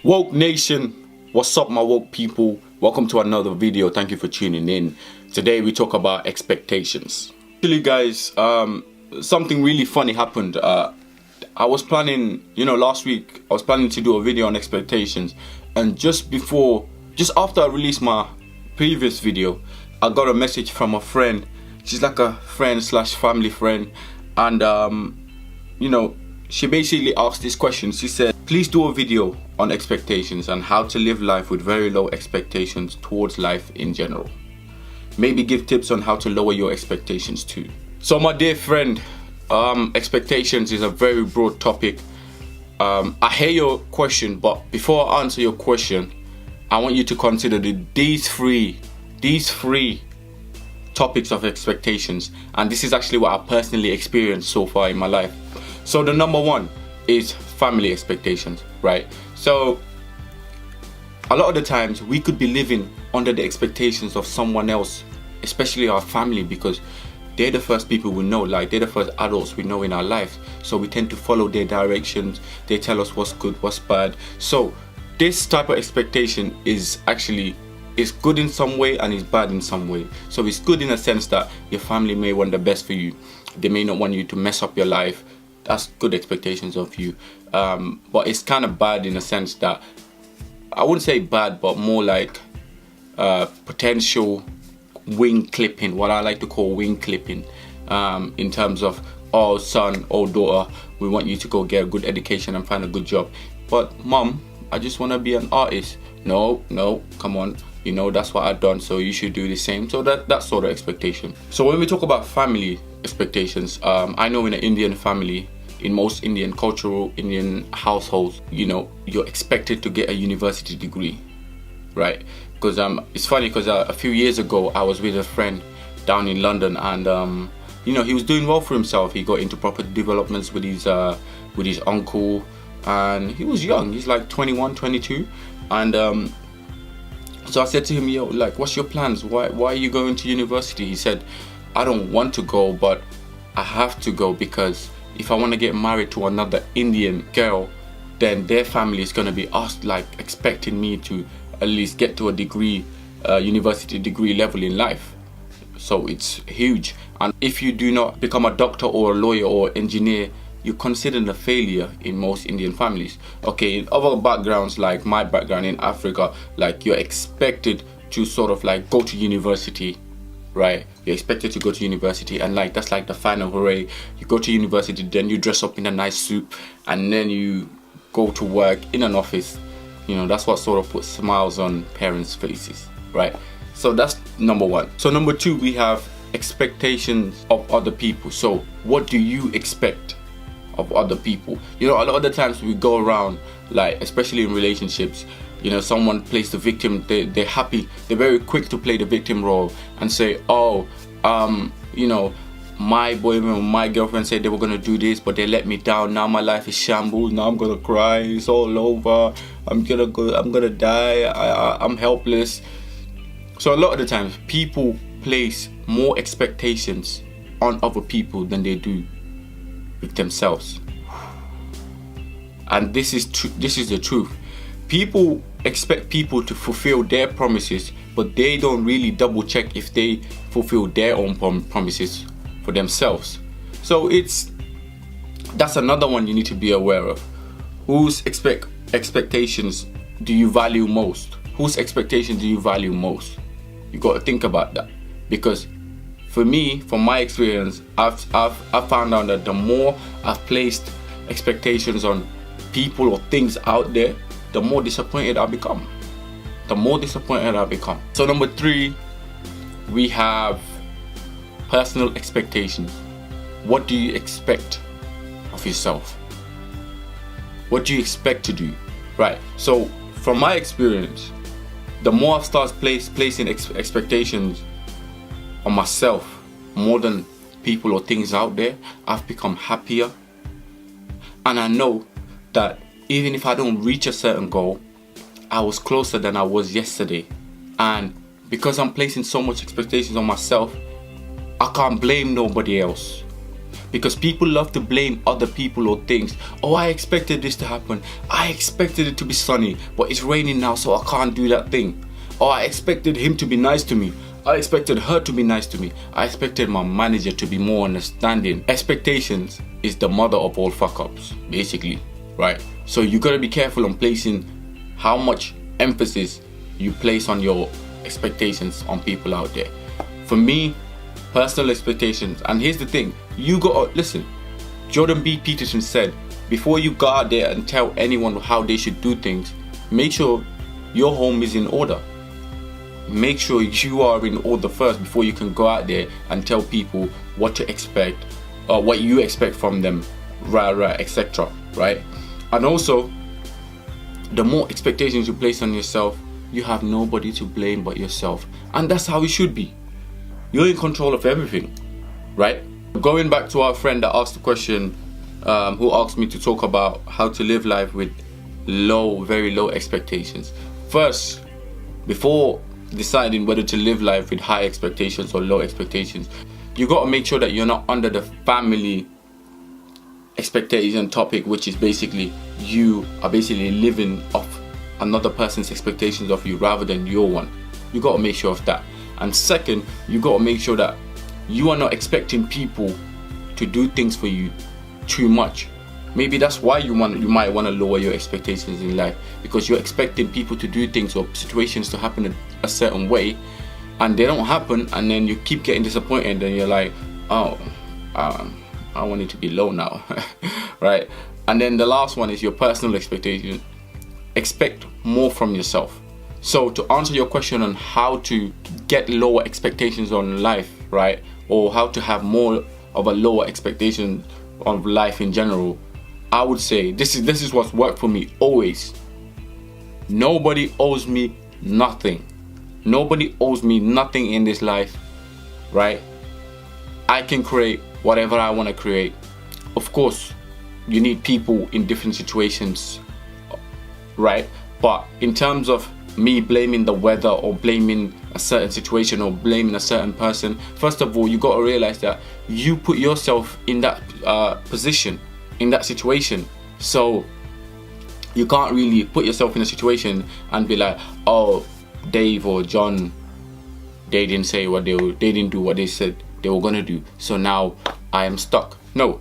Woke Nation, what's up my woke people? Welcome to another video. Thank you for tuning in. Today we talk about expectations. Actually guys, something really funny happened. I was planning, last week I was planning to do a video on expectations, and just after I released my previous video, I got a message from a friend. She's like a friend slash family friend, and she basically asked this question. She said, please do a video on expectations and how to live life with very low expectations towards life in general. Maybe give tips on how to lower your expectations too. So my dear friend, expectations is a very broad topic. I hear your question, but before I answer your question, I want you to consider these three topics of expectations, and this is actually what I personally experienced so far in my life. So the number one is family expectations, right? So a lot of the times we could be living under the expectations of someone else, especially our family, because they're the first people we know, like they're the first adults we know in our life. So we tend to follow their directions. They tell us what's good, what's bad. So this type of expectation is good in some way and is bad in some way. So it's good in a sense that your family may want the best for you. They may not want you to mess up your life. That's good expectations of you. But it's kind of bad in a sense that, I wouldn't say bad, but more like potential wing clipping, what I like to call wing clipping, in terms of, oh son, oh daughter, we want you to go get a good education and find a good job. But mom, I just want to be an artist. No, come on. That's what I've done, so you should do the same. So that sort of expectation. So when we talk about family expectations, I know in an Indian family, in most cultural Indian households, you're expected to get a university degree, right? Because it's funny, because a few years ago I was with a friend down in London, and he was doing well for himself. He got into property developments with his uncle, and he was young. He's like 21, 22, and so I said to him, yo, like, what's your plans? Why are you going to university? He said, I don't want to go, but I have to go, because if I want to get married to another Indian girl, then their family is going to be asked, like, expecting me to at least get to a degree, university degree level in life. So it's huge. And if you do not become a doctor or a lawyer or engineer, you're considered a failure in most Indian families. Okay, in other backgrounds, like my background in Africa, like you're expected to sort of like go to university, right? You're expected to go to university, and like that's like the final hooray. You go to university, then you dress up in a nice suit, and then you go to work in an office. That's what sort of puts smiles on parents' faces, right? So that's number one. So number two, we have expectations of other people. So what do you expect of other people? A lot of the times we go around, like especially in relationships, someone plays the victim. They're happy. They're very quick to play the victim role and say, oh, my boyfriend or my girlfriend said they were gonna do this, but they let me down. Now my life is shambles. Now I'm gonna cry. It's all over. I'm gonna die. I'm helpless. So a lot of the times people place more expectations on other people than they do with themselves. And this is the truth. People expect people to fulfill their promises, but they don't really double check if they fulfill their own promises for themselves. So that's another one you need to be aware of. Whose expectations do you value most? Whose expectations do you value most? You got to think about that, because for me, from my experience, I've found out that the more I've placed expectations on people or things out there, the more disappointed I become. So number three, we have personal expectations. What do you expect of yourself? What do you expect to do? Right. So from my experience, the more I've started placing expectations on myself more than people or things out there, I've become happier. And I know that even if I don't reach a certain goal, I was closer than I was yesterday. And because I'm placing so much expectations on myself, I can't blame nobody else. because people love to blame other people or things. Oh, I expected this to happen. I expected it to be sunny, but it's raining now, so I can't do that thing. Oh, I expected him to be nice to me. I expected her to be nice to me. I expected my manager to be more understanding. Expectations is the mother of all fuck-ups, basically, right? So you gotta be careful on placing how much emphasis you place on your expectations on people out there. For me, personal expectations, and here's the thing, you gotta listen. Jordan B. Peterson said, before you go out there and tell anyone how they should do things, make sure your home is in order. Make sure you are in order first before you can go out there and tell people what to expect, or what you expect from them, etc. Right? And also, the more expectations you place on yourself, you have nobody to blame but yourself. And that's how it should be. You're in control of everything, right? Going back to our friend that asked the question, who asked me to talk about how to live life with very low expectations. First, before deciding whether to live life with high expectations or low expectations, you got to make sure that you're not under the family expectation topic, which is basically you are basically living off another person's expectations of you rather than your one. You got to make sure of that. And second, you got to make sure that you are not expecting people to do things for you too much. Maybe that's why you might want to lower your expectations in life, because you're expecting people to do things or situations to happen a certain way, and they don't happen, and then you keep getting disappointed, and you're like, oh, I want it to be low now, right? And then the last one is your personal expectation. Expect more from yourself. So to answer your question on how to get lower expectations on life, right, or how to have more of a lower expectation of life in general, I would say this is what's worked for me always. Nobody owes me nothing. Nobody owes me nothing in this life, right? I can create whatever I want to create. Of course, you need people in different situations, right? But in terms of me blaming the weather or blaming a certain situation or blaming a certain person, first of all, you got to realize that you put yourself in that position, in that situation. So you can't really put yourself in a situation and be like, oh, Dave or John, they didn't say what they didn't do what they said they were gonna do, so now I am stuck. No.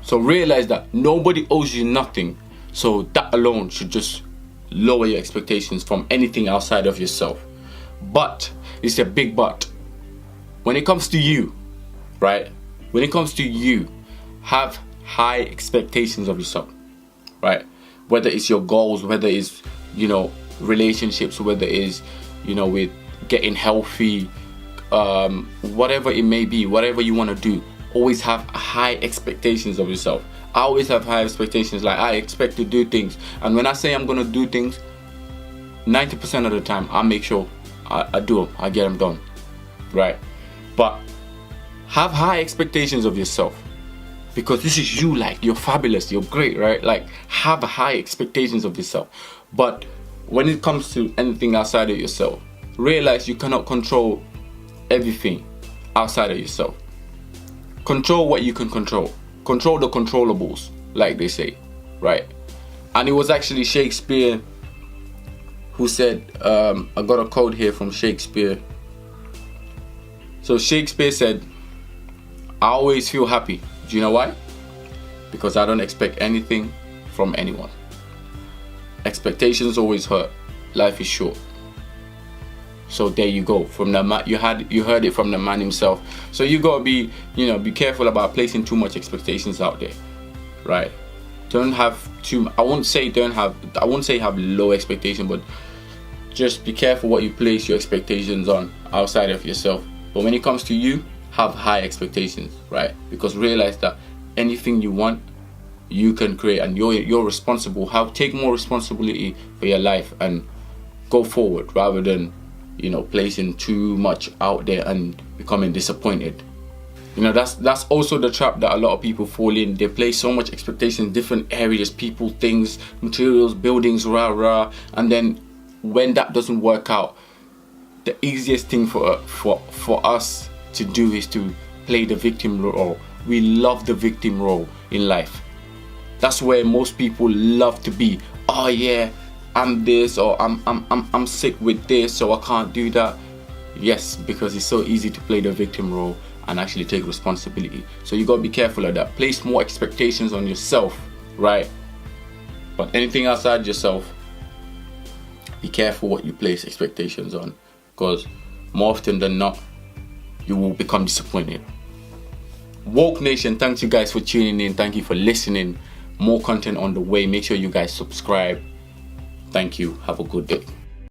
So realize that nobody owes you nothing. So that alone should just lower your expectations from anything outside of yourself. But it's a big but. When it comes to you, right? When it comes to you, have high expectations of yourself, right? Whether it's your goals, whether it's, relationships, whether it's, with getting healthy, whatever it may be, whatever you want to do, always have high expectations of yourself. I always have high expectations. Like, I expect to do things, and when I say I'm gonna do things, 90% of the time I make sure I do them, I get them done, right? But have high expectations of yourself, because this is you. Like, you're fabulous, you're great, right? Like, have high expectations of yourself. But when it comes to anything outside of yourself, realize you cannot control everything outside of yourself. Control what you can control. Control the controllables, like they say, right? And it was actually Shakespeare who said, I got a quote here from Shakespeare. So Shakespeare said, I always feel happy. Do you know why? Because I don't expect anything from anyone. Expectations always hurt. Life is short. So there you go. From the man, you heard it from the man himself. So you gotta be, be careful about placing too much expectations out there, right? Don't have too. I won't say have low expectation, but just be careful what you place your expectations on outside of yourself. But when it comes to you, have high expectations, right? Because realize that anything you want, you can create, and you're responsible. Take more responsibility for your life and go forward, rather than placing too much out there and becoming disappointed. That's also the trap that a lot of people fall in. They place so much expectation in different areas, people, things, materials, buildings, and then when that doesn't work out, the easiest thing for us to do is to play the victim role, we love the victim role in life. That's where most people love to be. Oh yeah, I'm this, or I'm sick with this, so I can't do that. Yes, because it's so easy to play the victim role and actually take responsibility. So you gotta be careful of that. Place more expectations on yourself, right? But anything outside yourself, be careful what you place expectations on, because more often than not, you will become disappointed. Woke Nation, thanks you guys for tuning in. Thank you for listening. More content on the way. Make sure you guys subscribe. Thank you. Have a good day.